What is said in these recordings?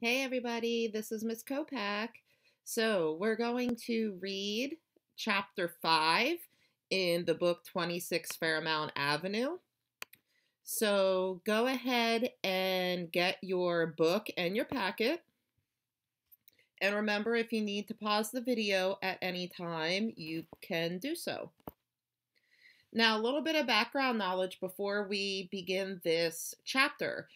Hey everybody, this is Miss Kopak. So we're going to read chapter 5 in the book 26 Fairmount Avenue. So go ahead and get your book and your packet. And remember, if you need to pause the video at any time, you can do so. Now, a little bit of background knowledge before we begin this chapter.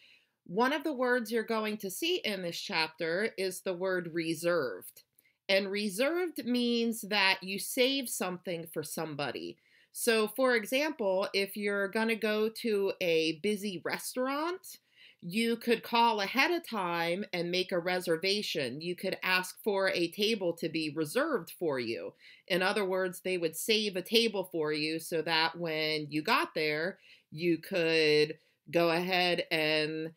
One of the words you're going to see in this chapter is the word reserved. And reserved means that you save something for somebody. So, for example, if you're going to go to a busy restaurant, you could call ahead of time and make a reservation. You could ask for a table to be reserved for you. In other words, they would save a table for you so that when you got there, you could go ahead and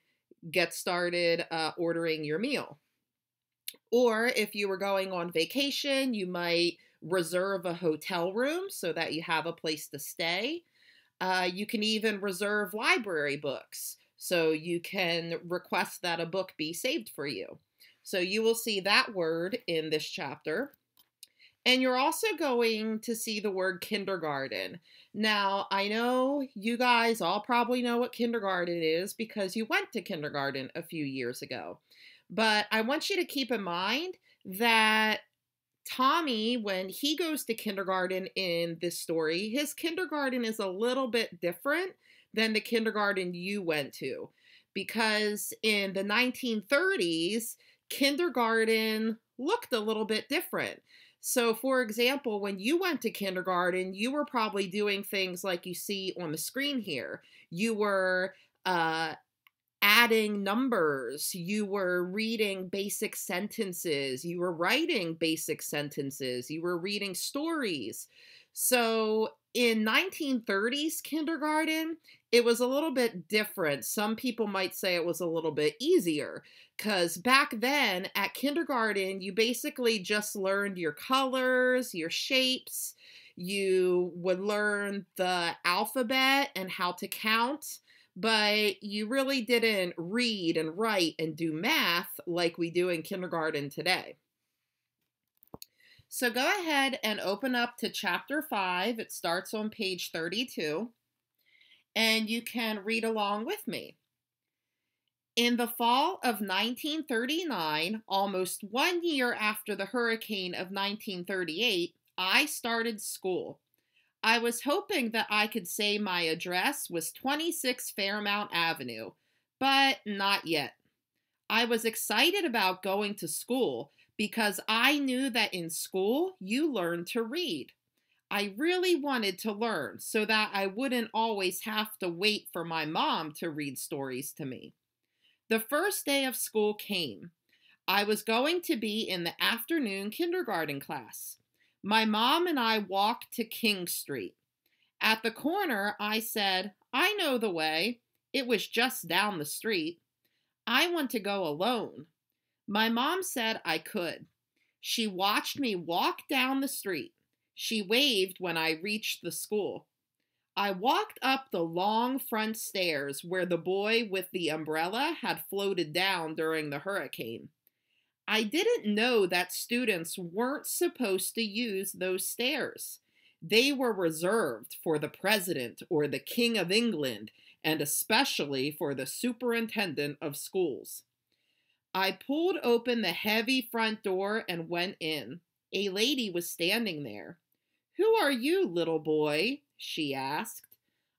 get started ordering your meal. Or if you were going on vacation, you might reserve a hotel room so that you have a place to stay. You can even reserve library books, so you can request that a book be saved for you. So you will see that word in this chapter. And you're also going to see the word kindergarten. Now, I know you guys all probably know what kindergarten is because you went to kindergarten a few years ago. But I want you to keep in mind that Tommy, when he goes to kindergarten in this story, his kindergarten is a little bit different than the kindergarten you went to. Because in the 1930s, kindergarten looked a little bit different. So, for example, when you went to kindergarten, you were probably doing things like you see on the screen here. You were adding numbers, you were reading basic sentences, you were writing basic sentences, you were reading stories. So in 1930s kindergarten, it was a little bit different. Some people might say it was a little bit easier because back then at kindergarten, you basically just learned your colors, your shapes. You would learn the alphabet and how to count, but you really didn't read and write and do math like we do in kindergarten today. So go ahead and open up to chapter 5. It starts on page 32, and you can read along with me. In the fall of 1939, almost 1 year after the hurricane of 1938, I started school. I was hoping that I could say my address was 26 Fairmount Avenue, but not yet. I was excited about going to school because I knew that in school you learned to read. I really wanted to learn so that I wouldn't always have to wait for my mom to read stories to me. The first day of school came. I was going to be in the afternoon kindergarten class. My mom and I walked to King Street. At the corner, I said, "I know the way." It was just down the street. I want to go alone. My mom said I could. She watched me walk down the street. She waved when I reached the school. I walked up the long front stairs where the boy with the umbrella had floated down during the hurricane. I didn't know that students weren't supposed to use those stairs. They were reserved for the president or the King of England, and especially for the superintendent of schools. I pulled open the heavy front door and went in. A lady was standing there. "Who are you, little boy?" she asked.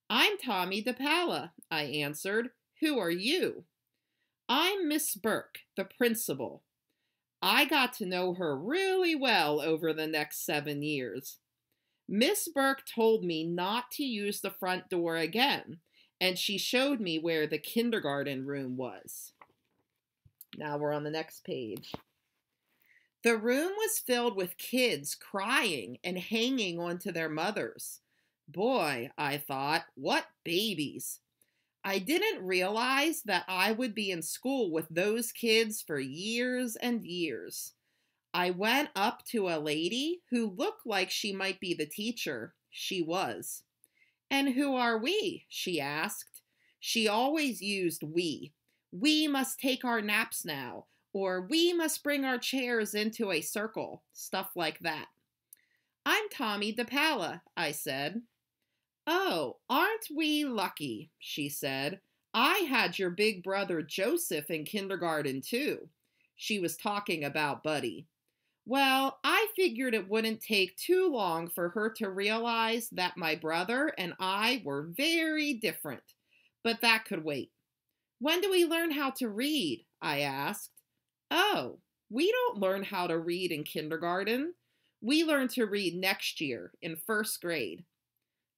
"I'm Tommy DePalla," I answered. "Who are you?" "I'm Miss Burke, the principal." I got to know her really well over the next 7 years. Miss Burke told me not to use the front door again, and she showed me where the kindergarten room was. Now we're on the next page. The room was filled with kids crying and hanging onto their mothers. Boy, I thought, what babies. I didn't realize that I would be in school with those kids for years and years. I went up to a lady who looked like she might be the teacher. She was. "And who are we?" she asked. She always used we. "We must take our naps now," or we must bring our chairs into a circle, stuff like that. I'm Tommy DePalla, I said. Oh, aren't we lucky, she said. I had your big brother Joseph in kindergarten too. She was talking about Buddy. Well, I figured it wouldn't take too long for her to realize that my brother and I were very different, but that could wait. When do we learn how to read? I asked. Oh, we don't learn how to read in kindergarten. We learn to read next year in first grade.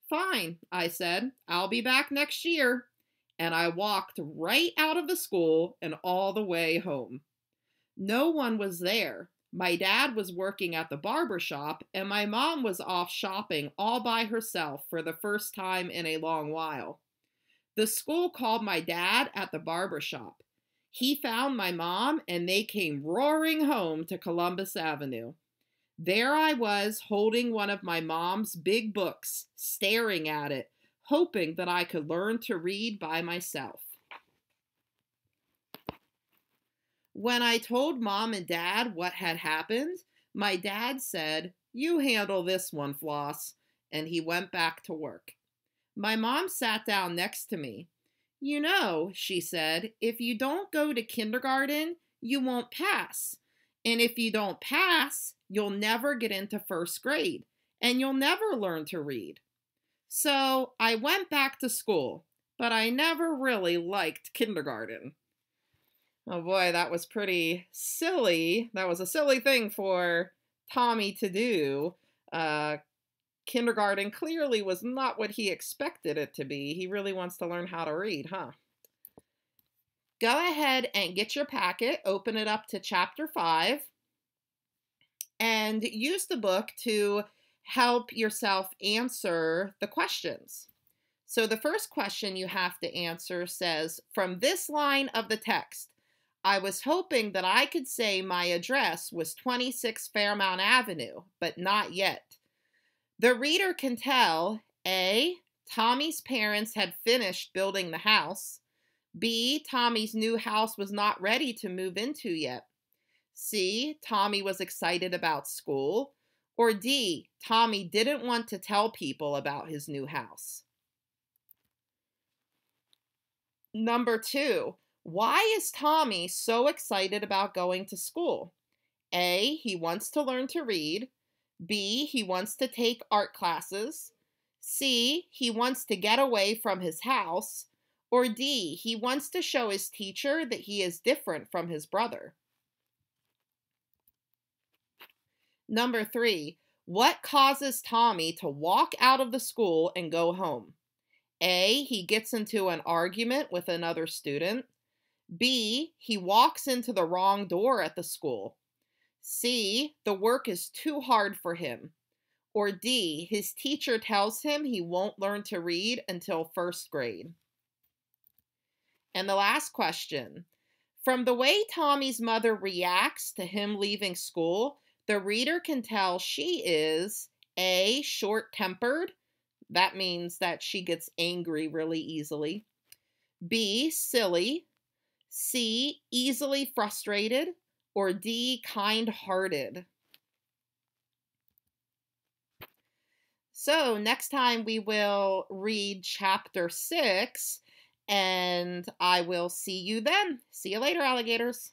Fine, I said. I'll be back next year. And I walked right out of the school and all the way home. No one was there. My dad was working at the barber shop, and my mom was off shopping all by herself for the first time in a long while. The school called my dad at the barber shop. He found my mom, and they came roaring home to Columbus Avenue. There I was, holding one of my mom's big books, staring at it, hoping that I could learn to read by myself. When I told Mom and Dad what had happened, my dad said, "You handle this one, Floss," and he went back to work. My mom sat down next to me. "You know," she said, "if you don't go to kindergarten, you won't pass. And if you don't pass, you'll never get into first grade, and you'll never learn to read." So I went back to school, but I never really liked kindergarten. Oh boy, that was pretty silly. That was a silly thing for Tommy to do. Kindergarten clearly was not what he expected it to be. He really wants to learn how to read, huh? Go ahead and get your packet, open it up to chapter 5, and use the book to help yourself answer the questions. So the first question you have to answer says, from this line of the text, I was hoping that I could say my address was 26 Fairmount Avenue, but not yet. The reader can tell, A, Tommy's parents had finished building the house. B, Tommy's new house was not ready to move into yet. C, Tommy was excited about school. Or D, Tommy didn't want to tell people about his new house. Number 2, why is Tommy so excited about going to school? A, he wants to learn to read. B, he wants to take art classes. C, he wants to get away from his house. Or D, he wants to show his teacher that he is different from his brother. Number 3, what causes Tommy to walk out of the school and go home? A, he gets into an argument with another student. B, he walks into the wrong door at the school. C, the work is too hard for him. Or D, his teacher tells him he won't learn to read until first grade. And the last question, from the way Tommy's mother reacts to him leaving school, the reader can tell she is A, short-tempered. That means that she gets angry really easily. B, silly. C, easily frustrated. Or D, kind-hearted. So next time we will read chapter 6, and I will see you then. See you later, alligators.